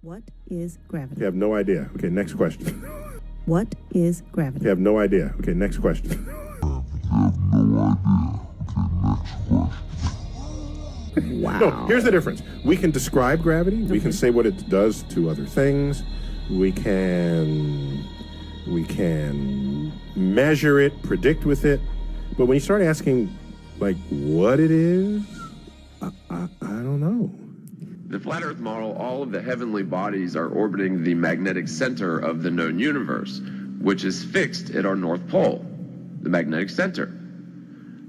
What is gravity? You have no idea. Okay, next question. What is gravity? You have no idea. Okay, next question. Wow. No, here's the difference. We can describe gravity. We can say what it does to other things. We can measure it, predict with it. But when you start asking, like, what it is, I don't know. The flat Earth model, all of the heavenly bodies are orbiting the magnetic center of the known universe, which is fixed at our North Pole, the magnetic center.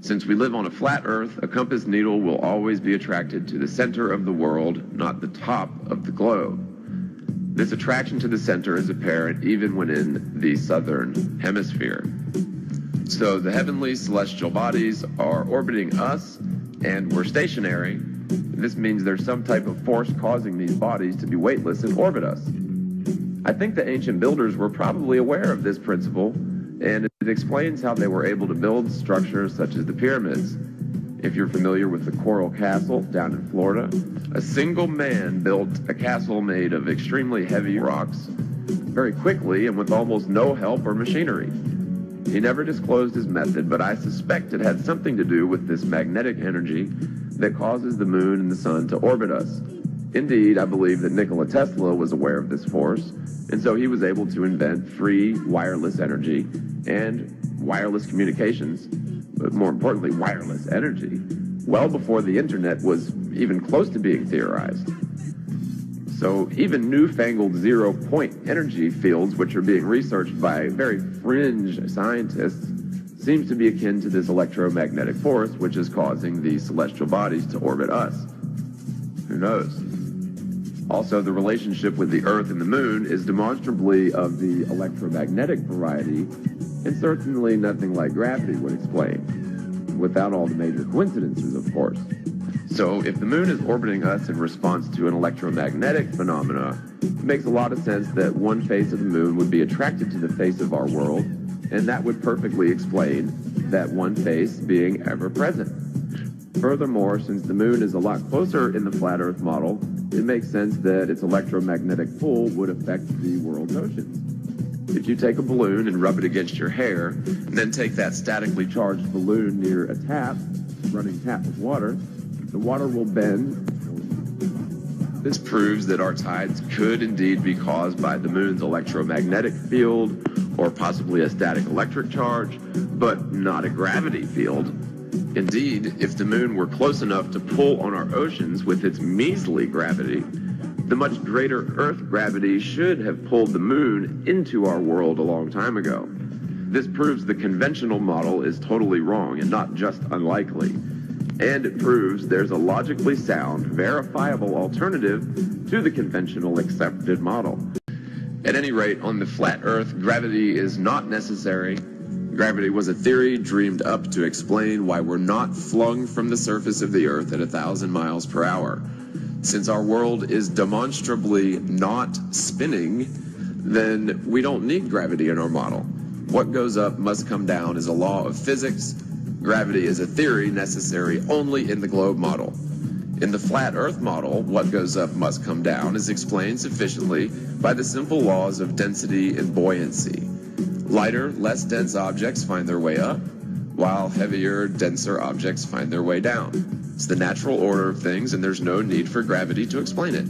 Since we live on a flat Earth, a compass needle will always be attracted to the center of the world, not the top of the globe. This attraction to the center is apparent even when in the southern hemisphere. So the heavenly celestial bodies are orbiting us, and we're stationary. This means there's some type of force causing these bodies to be weightless and orbit us. I think the ancient builders were probably aware of this principle, and it explains how they were able to build structures such as the pyramids. If you're familiar with the Coral Castle down in Florida, a single man built a castle made of extremely heavy rocks very quickly and with almost no help or machinery. He never disclosed his method, but I suspect it had something to do with this magnetic energy that causes the moon and the sun to orbit us. Indeed, I believe that Nikola Tesla was aware of this force, and so he was able to invent free wireless energy and wireless communications, but more importantly, wireless energy, well before the internet was even close to being theorized. So even newfangled zero-point energy fields, which are being researched by very fringe scientists, seems to be akin to this electromagnetic force, which is causing these celestial bodies to orbit us. Who knows? Also, the relationship with the Earth and the Moon is demonstrably of the electromagnetic variety, and certainly nothing like gravity would explain, without all the major coincidences, of course. So if the moon is orbiting us in response to an electromagnetic phenomena, it makes a lot of sense that one face of the moon would be attracted to the face of our world, and that would perfectly explain that one face being ever present. Furthermore, since the moon is a lot closer in the flat Earth model, it makes sense that its electromagnetic pull would affect the world's oceans. If you take a balloon and rub it against your hair, and then take that statically charged balloon near a running tap of water, the water will bend. This proves that our tides could indeed be caused by the moon's electromagnetic field, or possibly a static electric charge, but not a gravity field. Indeed, if the moon were close enough to pull on our oceans with its measly gravity, the much greater Earth gravity should have pulled the moon into our world a long time ago. This proves the conventional model is totally wrong and not just unlikely. And it proves there's a logically sound, verifiable alternative to the conventional accepted model. At any rate, on the flat Earth, gravity is not necessary. Gravity was a theory dreamed up to explain why we're not flung from the surface of the Earth at 1,000 miles per hour. Since our world is demonstrably not spinning, then we don't need gravity in our model. What goes up must come down is a law of physics. Gravity is a theory necessary only in the globe model. In the flat Earth model, what goes up must come down is explained sufficiently by the simple laws of density and buoyancy. Lighter, less dense objects find their way up, while heavier, denser objects find their way down. It's the natural order of things, and there's no need for gravity to explain it.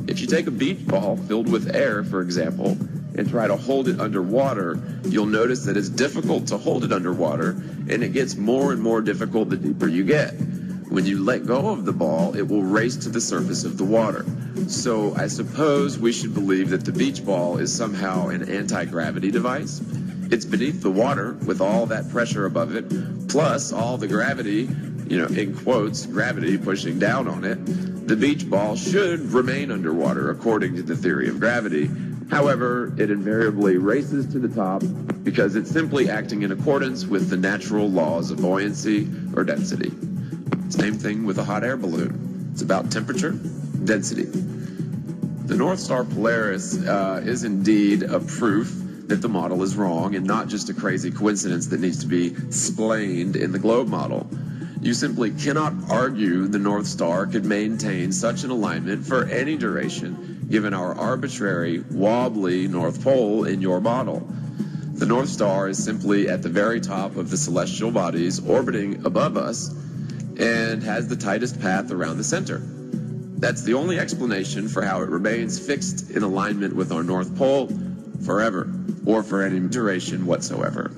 If you take a beach ball filled with air, for example, and try to hold it underwater, you'll notice that it's difficult to hold it underwater, and it gets more and more difficult the deeper you get. When you let go of the ball, it will race to the surface of the water. So I suppose we should believe that the beach ball is somehow an anti-gravity device. It's beneath the water with all that pressure above it, plus all the gravity, in quotes, gravity pushing down on it. The beach ball should remain underwater according to the theory of gravity. However, it invariably races to the top because it's simply acting in accordance with the natural laws of buoyancy or density. Same thing with a hot air balloon. It's about temperature, density. The North Star Polaris is indeed a proof that the model is wrong and not just a crazy coincidence that needs to be explained in the globe model. You simply cannot argue the North Star could maintain such an alignment for any duration, given our arbitrary, wobbly North Pole in your model. The North Star is simply at the very top of the celestial bodies orbiting above us and has the tightest path around the center. That's the only explanation for how it remains fixed in alignment with our North Pole forever, or for any duration whatsoever.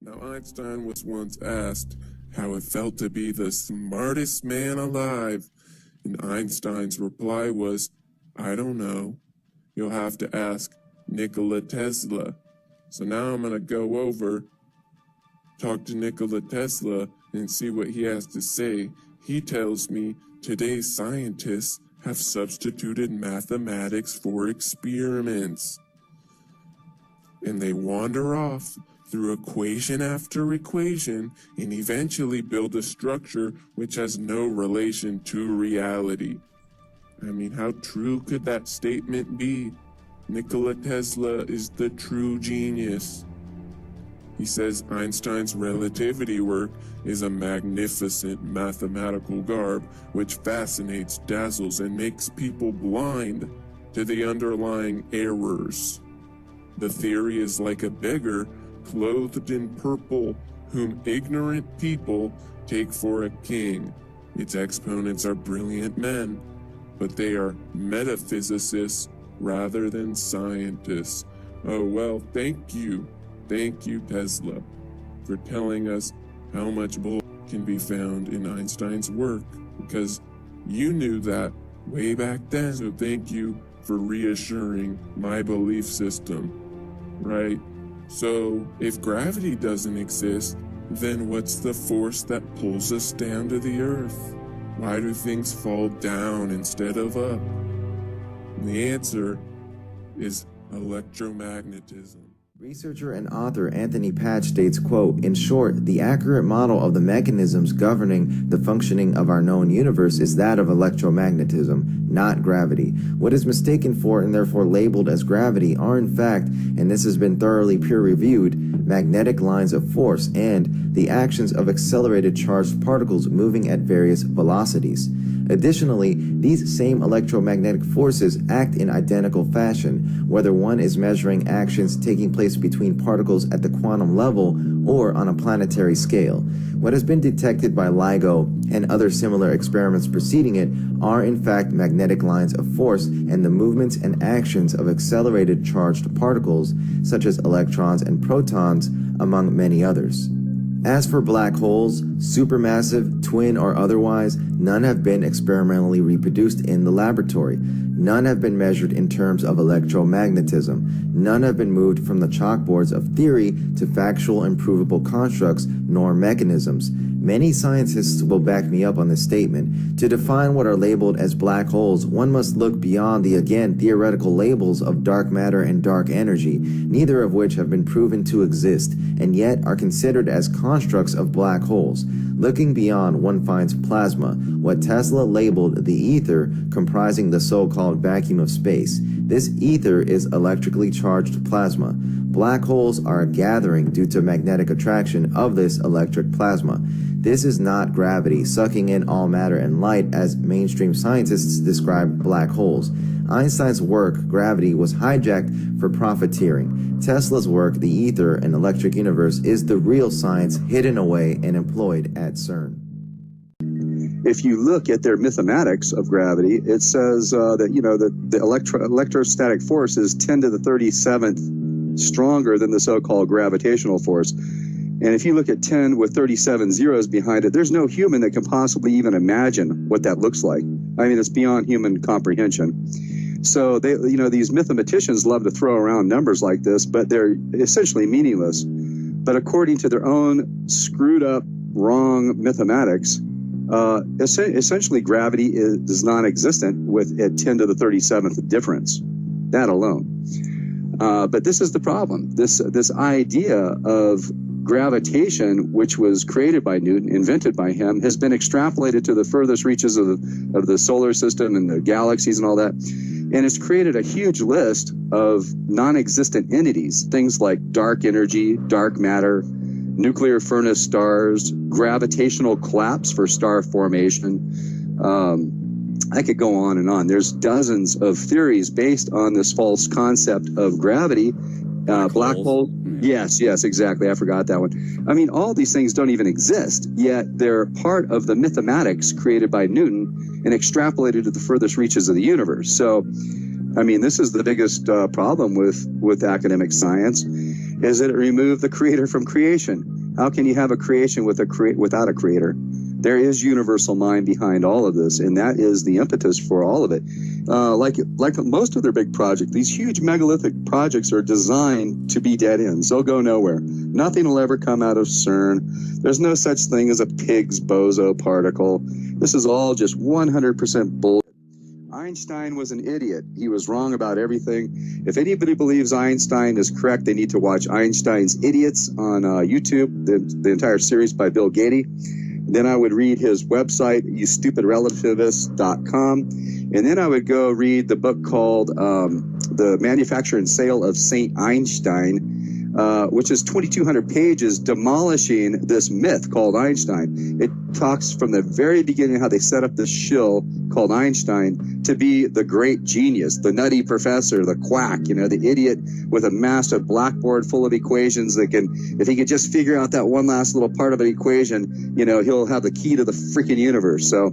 Now, Einstein was once asked how it felt to be the smartest man alive, and Einstein's reply was, "I don't know. You'll have to ask Nikola Tesla." So now I'm going to go over, talk to Nikola Tesla, and see what he has to say. He tells me today's scientists have substituted mathematics for experiments. And they wander off through equation after equation and eventually build a structure which has no relation to reality. I mean, how true could that statement be? Nikola Tesla is the true genius. He says Einstein's relativity work is a magnificent mathematical garb which fascinates, dazzles, and makes people blind to the underlying errors. The theory is like a beggar clothed in purple, whom ignorant people take for a king. Its exponents are brilliant men, but they are metaphysicists rather than scientists. Oh, well, thank you, Tesla, for telling us how much bull can be found in Einstein's work, because you knew that way back then. So thank you for reassuring my belief system. Right? So, if gravity doesn't exist, then what's the force that pulls us down to the earth? Why do things fall down instead of up? And the answer is electromagnetism. Researcher and author Anthony Patch states, quote, "In short, the accurate model of the mechanisms governing the functioning of our known universe is that of electromagnetism, not gravity. What is mistaken for and therefore labeled as gravity are in fact, and this has been thoroughly peer-reviewed, magnetic lines of force and the actions of accelerated charged particles moving at various velocities. Additionally, these same electromagnetic forces act in identical fashion, whether one is measuring actions taking place between particles at the quantum level or on a planetary scale. What has been detected by LIGO and other similar experiments preceding it are in fact magnetic lines of force and the movements and actions of accelerated charged particles, such as electrons and protons, among many others. As for black holes, supermassive, twin, or otherwise, none have been experimentally reproduced in the laboratory. None have been measured in terms of electromagnetism. None have been moved from the chalkboards of theory to factual and provable constructs nor mechanisms. Many scientists will back me up on this statement. To define what are labeled as black holes, one must look beyond the, again, theoretical labels of dark matter and dark energy, neither of which have been proven to exist, and yet are considered as constructs of black holes. Looking beyond, one finds plasma, what Tesla labeled the ether, comprising the so-called vacuum of space. This ether is electrically charged plasma. Black holes are a gathering due to magnetic attraction of this electric plasma. This is not gravity sucking in all matter and light as mainstream scientists describe black holes. Einstein's work, gravity, was hijacked for profiteering. Tesla's work, the ether and electric universe, is the real science hidden away and employed at CERN. If you look at their mathematics of gravity, it says that the electrostatic force is 10 to the 37th stronger than the so-called gravitational force. And if you look at 10 with 37 zeros behind it, there's no human that can possibly even imagine what that looks like. I mean, it's beyond human comprehension. So they, these mathematicians love to throw around numbers like this, but they're essentially meaningless. But according to their own screwed up, wrong mathematics, essentially gravity is non-existent with a 10 to the 37th difference. That alone. But this is the problem. This idea of gravitation, which was created by Newton, invented by him, has been extrapolated to the furthest reaches of the solar system and the galaxies and all that. And it's created a huge list of non-existent entities, things like dark energy, dark matter, nuclear furnace stars, gravitational collapse for star formation. I could go on and on. There's dozens of theories based on this false concept of gravity. Black holes. Yes, exactly. I forgot that one. I mean, all these things don't even exist, yet they're part of the mathematics created by Newton and extrapolated to the furthest reaches of the universe. So, I mean, this is the biggest problem with academic science, is that it removed the creator from creation. How can you have a creation without a creator? There is universal mind behind all of this, and that is the impetus for all of it. Like most of their big projects, these huge megalithic projects are designed to be dead ends. They'll go nowhere. Nothing will ever come out of CERN. There's no such thing as a Higgs boson particle. This is all just 100% bull. Einstein was an idiot. He was wrong about everything. If anybody believes Einstein is correct, they need to watch Einstein's Idiots on YouTube, the entire series by Bill Gates. Then I would read his website, youstupidrelativist.com. And then I would go read the book called The Manufacture and Sale of St. Einstein, which is 2,200 pages demolishing this myth called Einstein. It talks from the very beginning how they set up this shill called Einstein to be the great genius, the nutty professor, the quack, the idiot with a massive blackboard full of equations that can, if he could just figure out that one last little part of an equation, he'll have the key to the freaking universe. So,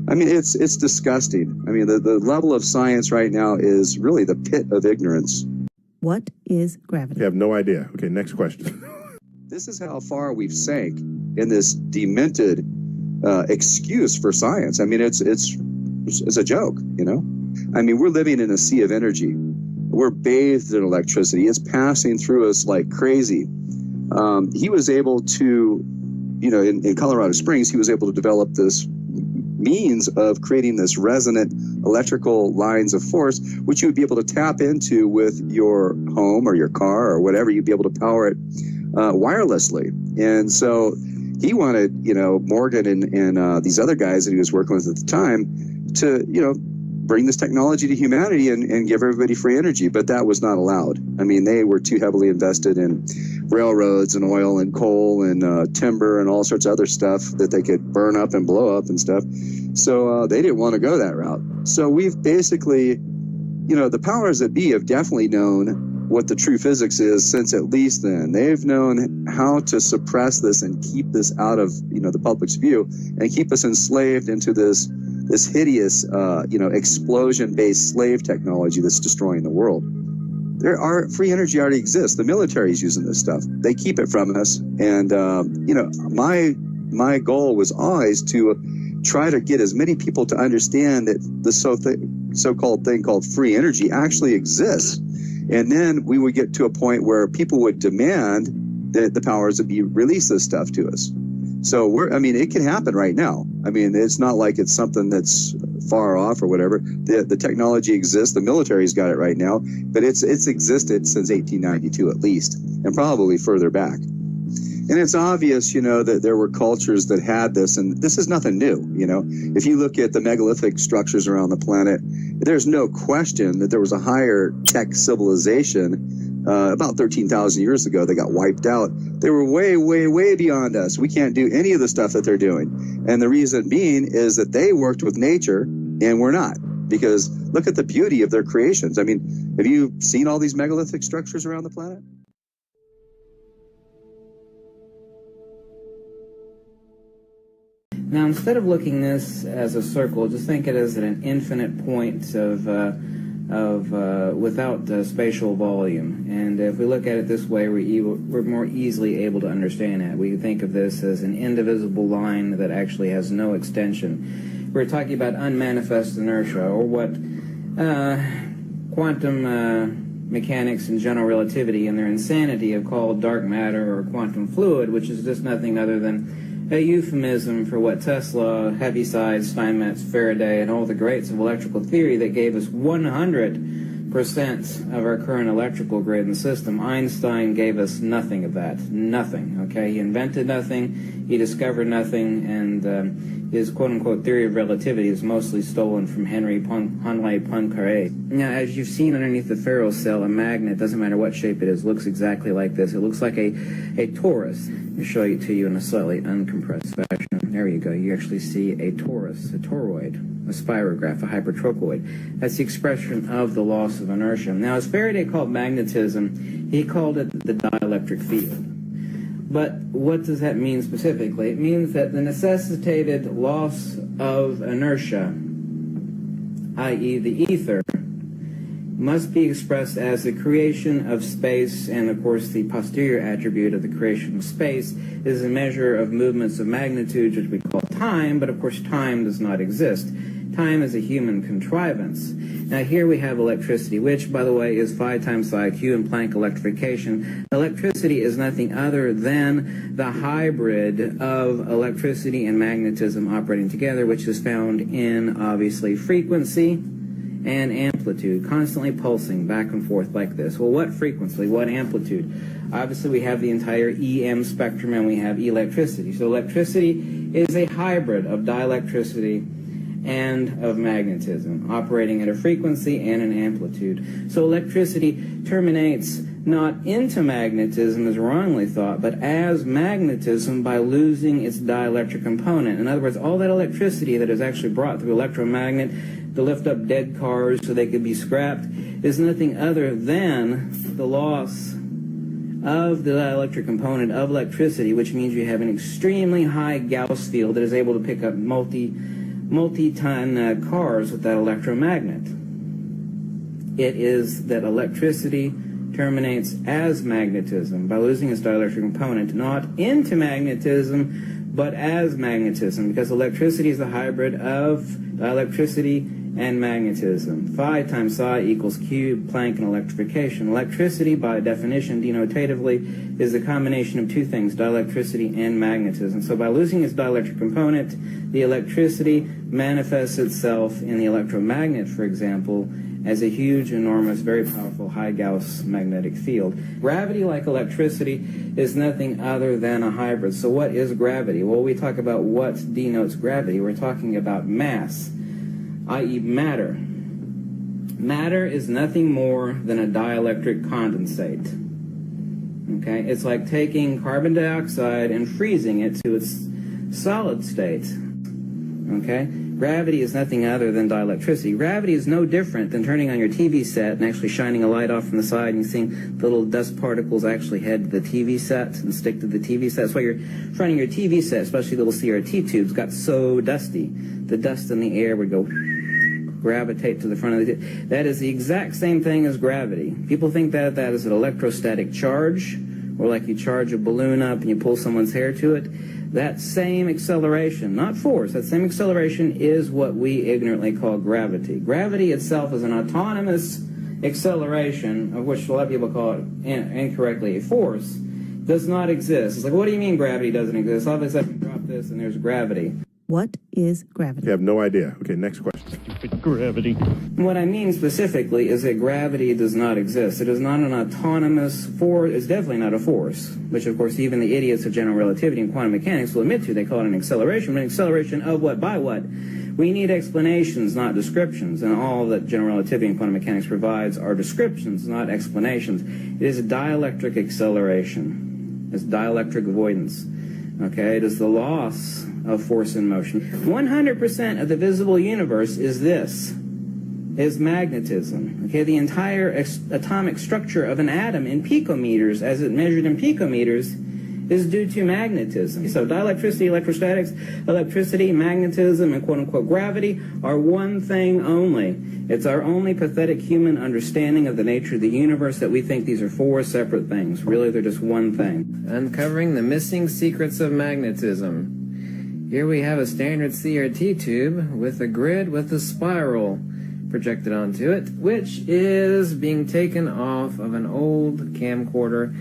I mean, it's disgusting. I mean, the level of science right now is really the pit of ignorance. What is gravity? I have no idea. Okay, next question. This is how far we've sank in this demented excuse for science. I mean, it's a joke, I mean, we're living in a sea of energy. We're bathed in electricity. It's passing through us like crazy. He was able to, in Colorado Springs, he was able to develop this means of creating this resonant electrical lines of force, which you would be able to tap into with your home or your car or whatever. You'd be able to power it wirelessly. And so he wanted, Morgan and these other guys that he was working with at the time to, bring this technology to humanity and give everybody free energy. But that was not allowed. I mean, they were too heavily invested in railroads and oil and coal and timber and all sorts of other stuff that they could burn up and blow up and stuff. So they didn't want to go that route. So we've basically, the powers that be have definitely known what the true physics is since at least then. They've known how to suppress this and keep this out of, the public's view and keep us enslaved into this hideous, explosion-based slave technology that's destroying the world. Free energy already exists. The military's using this stuff. They keep it from us. And, my goal was always to try to get as many people to understand that the so-called thing called free energy actually exists. And then we would get to a point where people would demand that the powers that be release this stuff to us. So it can happen right now. I mean, it's not like it's something that's far off or whatever. The technology exists. The military's got it right now, but it's existed since 1892 at least, and probably further back. And it's obvious, that there were cultures that had this, and this is nothing new. If you look at the megalithic structures around the planet, there's no question that there was a higher tech civilization about 13,000 years ago. They got wiped out. They were way, way, way beyond us. We can't do any of the stuff that they're doing. And the reason being is that they worked with nature and we're not. Because look at the beauty of their creations. I mean, have you seen all these megalithic structures around the planet? Now, instead of looking this as a circle, just think it as an infinite point of without spatial volume. And if we look at it this way, we're more easily able to understand it. We think of this as an indivisible line that actually has no extension. We're talking about unmanifest inertia, or what quantum mechanics and general relativity and their insanity have called dark matter or quantum fluid, which is just nothing other than a euphemism for what Tesla, Heaviside, Steinmetz, Faraday, and all the greats of electrical theory that gave us 100 of our current electrical grid and system. Einstein gave us nothing of that. Nothing, okay? He invented nothing, he discovered nothing, and his quote-unquote theory of relativity is mostly stolen from Henry Poincaré. Now, as you've seen underneath the ferrocell, a magnet, doesn't matter what shape it is, looks exactly like this. It looks like a torus. Let me show it to you in a slightly uncompressed fashion. There you go. You actually see a torus, a toroid, a spirograph, a hypertrochoid. That's the expression of the loss of inertia. Now, as Faraday called magnetism, he called it the dielectric field. But what does that mean specifically? It means that the necessitated loss of inertia, i.e. the ether, must be expressed as the creation of space, and of course the posterior attribute of the creation of space is a measure of movements of magnitude, which we call time, but of course time does not exist. Time is a human contrivance. Now here we have electricity, which, by the way, is phi times psi q in Planck electrification. Electricity is nothing other than the hybrid of electricity and magnetism operating together, which is found in, obviously, frequency and amplitude, constantly pulsing back and forth like this. Well, what frequency? What amplitude? Obviously, we have the entire EM spectrum, and we have electricity. So electricity is a hybrid of dielectricity and of magnetism, operating at a frequency and an amplitude. So electricity terminates not into magnetism, as wrongly thought, but as magnetism by losing its dielectric component. In other words, all that electricity that is actually brought through electromagnet to lift up dead cars so they could be scrapped is nothing other than the loss of the dielectric component of electricity, which means you have an extremely high Gauss field that is able to pick up multi-ton cars with that electromagnet. It is that electricity terminates as magnetism by losing its dielectric component, not into magnetism, but as magnetism, because electricity is the hybrid of dielectricity and magnetism. Phi times psi equals Q, Planck, and electrification. Electricity, by definition, denotatively, is the combination of two things, dielectricity and magnetism. So by losing its dielectric component, the electricity manifests itself in the electromagnet, for example, as a huge, enormous, very powerful high Gauss magnetic field. Gravity, like electricity, is nothing other than a hybrid. So what is gravity? Well, we talk about what denotes gravity. We're talking about mass, i.e. matter. Matter is nothing more than a dielectric condensate. Okay? It's like taking carbon dioxide and freezing it to its solid state. Okay? Gravity is nothing other than dielectricity. Gravity is no different than turning on your TV set and actually shining a light off from the side and seeing the little dust particles actually head to the TV set and stick to the TV set. That's why you're running your TV set, especially little CRT tubes, got so dusty. The dust in the air would go gravitate to the front of the tube. That is the exact same thing as gravity. People think that that is an electrostatic charge, or like you charge a balloon up and you pull someone's hair to it. That same acceleration, not force, that same acceleration is what we ignorantly call gravity. Gravity itself is an autonomous acceleration, of which a lot of people call it incorrectly a force, does not exist. It's like, what do you mean gravity doesn't exist? All of a sudden, drop this and there's gravity. What is gravity? You have no idea. Okay, next question. Gravity. What I mean specifically is that gravity does not exist. It is not an autonomous force. It's definitely not a force, which of course even the idiots of general relativity and quantum mechanics will admit to. They call it an acceleration, but an acceleration of what by what? We need explanations, not descriptions, and all that general relativity and quantum mechanics provides are descriptions, not explanations. It is a dielectric acceleration. It's dielectric avoidance. Okay, it is the loss of force in motion. 100% of the visible universe is magnetism. Okay, the entire atomic structure of an atom in picometers, as it measured in picometers, is due to magnetism. So dielectricity, electrostatics, electricity, magnetism, and quote-unquote gravity are one thing only. It's our only pathetic human understanding of the nature of the universe that we think these are four separate things. Really, they're just one thing. Uncovering the missing secrets of magnetism. Here we have a standard CRT tube with a grid with a spiral projected onto it, which is being taken off of an old camcorder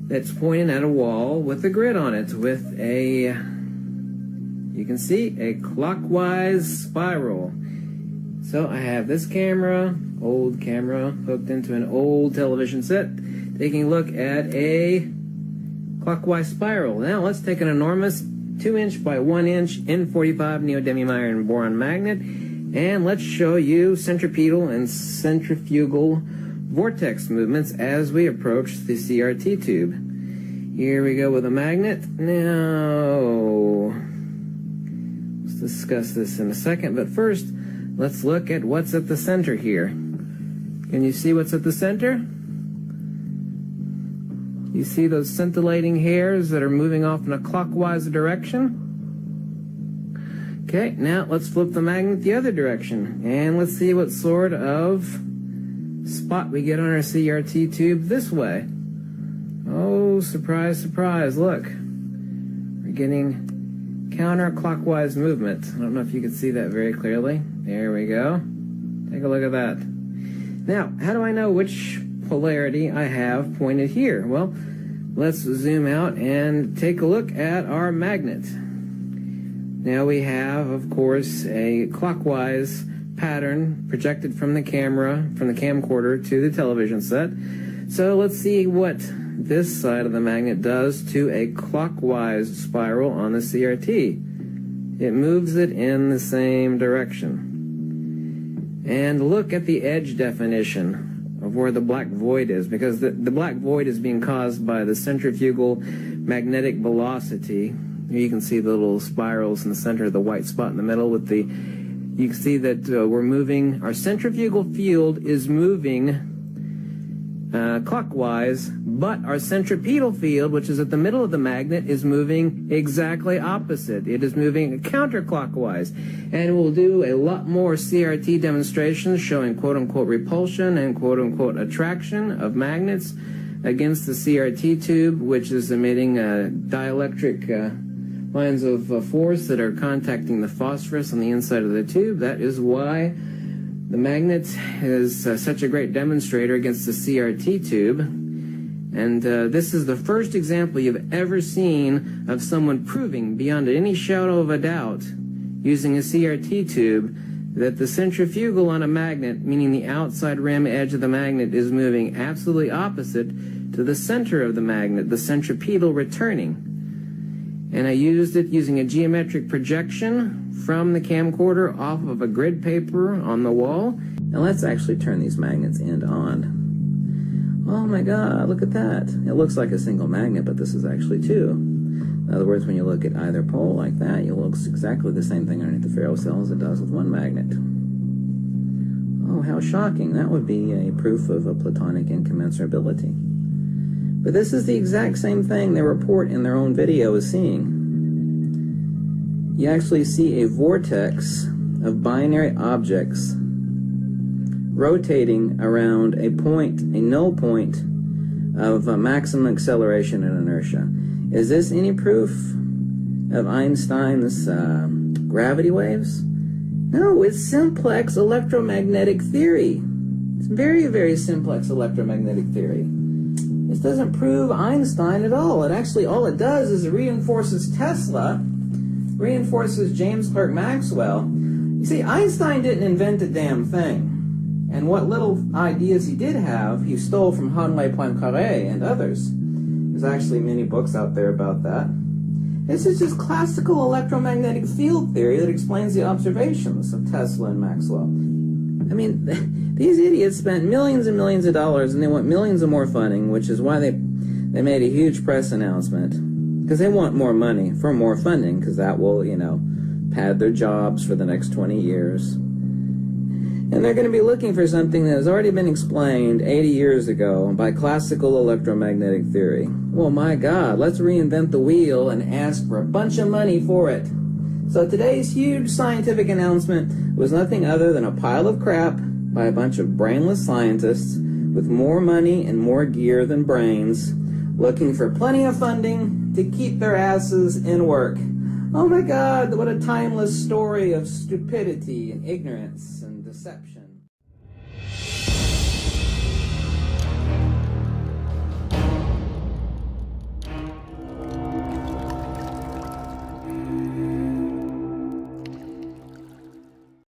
that's pointing at a wall with a grid on it with you can see, a clockwise spiral. So I have this camera, old camera, hooked into an old television set, taking a look at a clockwise spiral. Now let's take an enormous 2-inch by 1-inch N45 neodymium iron boron magnet, and let's show you centripetal and centrifugal vortex movements as we approach the CRT tube. Here we go with a magnet. Now, let's discuss this in a second, but first, let's look at what's at the center here. Can you see what's at the center? You see those scintillating hairs that are moving off in a clockwise direction? Okay, now let's flip the magnet the other direction, and let's see what sort of spot we get on our CRT tube this way. Oh, surprise, surprise, look. We're getting counterclockwise movement. I don't know if you can see that very clearly. There we go. Take a look at that. Now, how do I know which polarity I have pointed here? Well, let's zoom out and take a look at our magnet. Now we have, of course, a clockwise pattern projected from the camera, from the camcorder to the television set. So let's see what this side of the magnet does to a clockwise spiral on the CRT. It moves it in the same direction. And look at the edge definition of where the black void is, because the black void is being caused by the centrifugal magnetic velocity. Here you can see the little spirals in the center of the white spot in the middle with the, you can see that we're moving, our centrifugal field is moving clockwise, but our centripetal field, which is at the middle of the magnet, is moving exactly opposite. It is moving counterclockwise. And we'll do a lot more CRT demonstrations showing quote-unquote repulsion and quote-unquote attraction of magnets against the CRT tube, which is emitting dielectric lines of force that are contacting the phosphorus on the inside of the tube. That is why the magnet is such a great demonstrator against the CRT tube. And this is the first example you've ever seen of someone proving beyond any shadow of a doubt using a CRT tube that the centrifugal on a magnet, meaning the outside rim edge of the magnet, is moving absolutely opposite to the center of the magnet, the centripetal returning. And I used it using a geometric projection from the camcorder off of a grid paper on the wall. Now let's actually turn these magnets end on. Oh my God, look at that. It looks like a single magnet, but this is actually two. In other words, when you look at either pole like that, you'll look exactly the same thing underneath the ferrocell as it does with one magnet. Oh, how shocking. That would be a proof of a Platonic incommensurability. But this is the exact same thing they report in their own video is seeing. You actually see a vortex of binary objects rotating around a point, a null point of maximum acceleration and inertia. Is this any proof of Einstein's gravity waves? No, it's simplex electromagnetic theory. It's very, very simplex electromagnetic theory. This doesn't prove Einstein at all. It actually, all it does is it reinforces Tesla, reinforces James Clerk Maxwell. You see, Einstein didn't invent a damn thing. And what little ideas he did have, he stole from Henri Poincaré and others. There's actually many books out there about that. This is just classical electromagnetic field theory that explains the observations of Tesla and Maxwell. I mean, these idiots spent millions and millions of dollars, and they want millions of more funding, which is why they made a huge press announcement. Because they want more money for more funding, because that will, you know, pad their jobs for the next 20 years. And they're going to be looking for something that has already been explained 80 years ago by classical electromagnetic theory. Well, my God, let's reinvent the wheel and ask for a bunch of money for it. So today's huge scientific announcement was nothing other than a pile of crap by a bunch of brainless scientists with more money and more gear than brains, looking for plenty of funding to keep their asses in work. Oh my God, what a timeless story of stupidity and ignorance and deception.